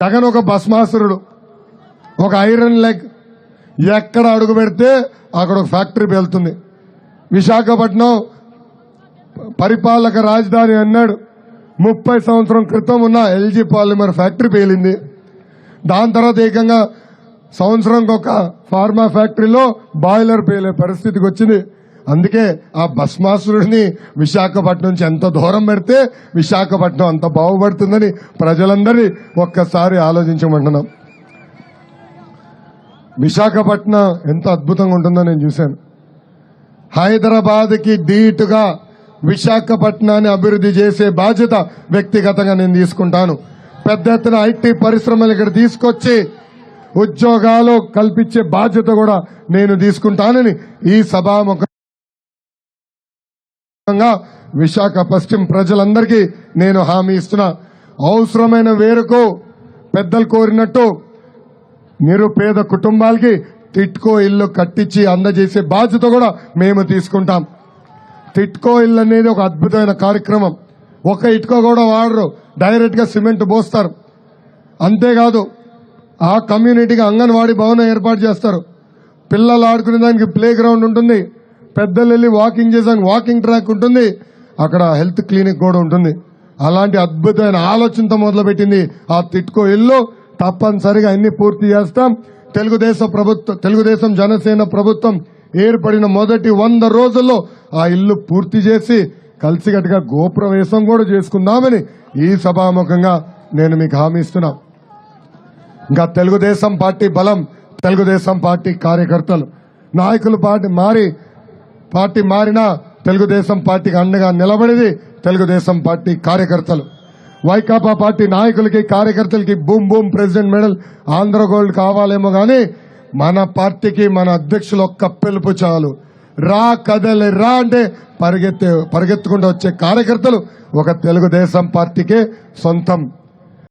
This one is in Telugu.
జగన్ ఒక భస్మాసురుడు, ఒక ఐరన్ లెగ్. ఎక్కడ అడుగు పెడితే అక్కడ ఒక ఫ్యాక్టరీ పేలుతుంది. విశాఖపట్నం పరిపాలక రాజధాని అన్నాడు. 30 సంవత్సరం క్రితం ఉన్న ఎల్జీ పాలిమర్ ఫ్యాక్టరీ పేలింది. దాని తర్వాత ఏకంగా సంవత్సరంకి ఒక ఫార్మా ఫ్యాక్టరీలో బాయిలర్ పేలే పరిస్థితికి వచ్చింది. అందుకే ఆ భస్మాసురుడిని విశాఖపట్నం నుంచి ఎంత దూరం పెడితే విశాఖపట్నం అంత బాగుపడుతుందని ప్రజలందరినీ ఒక్కసారి ఆలోచించమంటున్నాం. విశాఖపట్నం ఎంత అద్భుతంగా ఉంటుందో నేను చూశాను. హైదరాబాద్కి ధీటుగా విశాఖపట్నాన్ని అభివృద్ధి చేసే బాధ్యత వ్యక్తిగతంగా నేను తీసుకుంటాను. పెద్ద ఎత్తున ఐటీ పరిశ్రమలు ఇక్కడ తీసుకొచ్చి ఉద్యోగాలు కల్పించే బాధ్యత కూడా నేను తీసుకుంటానని ఈ సభాముఖంగా విశాఖ పశ్చిమ ప్రజలందరికీ నేను హామీ ఇస్తున్నా. అవసరమైన వేరకు పెద్దలు కోరినట్టు నిరుపేద కుటుంబాలకి టిట్కో ఇల్లు కట్టించి అందజేసే బాధ్యత కూడా మేము తీసుకుంటాం. టిట్కో ఇల్లు అనేది ఒక అద్భుతమైన కార్యక్రమం. ఒక ఇటుకో కూడా వాడరు, డైరెక్ట్ గా సిమెంట్ పోస్తారు. అంతేకాదు ఆ కమ్యూనిటీకి అంగన్వాడీ భవనం ఏర్పాటు చేస్తారు. పిల్లలు ఆడుకునే దానికి ప్లే గ్రౌండ్ ఉంటుంది, పెద్దలు వెళ్లి వాకింగ్ చేసానికి వాకింగ్ ట్రాక్ ఉంటుంది, అక్కడ హెల్త్ క్లినిక్ కూడా ఉంటుంది. అలాంటి అద్భుతమైన ఆలోచనతో మొదలుపెట్టింది ఆ టిట్కో ఇల్లు. తప్పనిసరిగా అన్ని పూర్తి చేస్తాం. తెలుగుదేశం జనసేన ప్రభుత్వం ఏర్పడిన మొదటి 100 రోజుల్లో ఆ ఇల్లు పూర్తి చేసి కలిసికట్టుగా గోప్రవేశం కూడా చేసుకుందామని ఈ సభాముఖంగా నేను మీకు హామీ ఇస్తున్నా. ఇంకా తెలుగుదేశం పార్టీ బలం, తెలుగుదేశం పార్టీ కార్యకర్తలు. నాయకులు పార్టీ మారినా తెలుగుదేశం పార్టీకి అండగా నిలబడేది తెలుగుదేశం పార్టీ కార్యకర్తలు. వైకాపా పార్టీ నాయకులకి కార్యకర్తలకి boom boom president medal Andhra gold కావాలేమో గానీ మన పార్టీకి మన అధ్యక్షులు ఒక్క పిలుపు చాలు. రా కదలి రా అంటే పరిగెత్తుకుంటూ వచ్చే కార్యకర్తలు ఒక తెలుగుదేశం పార్టీకే సొంతం.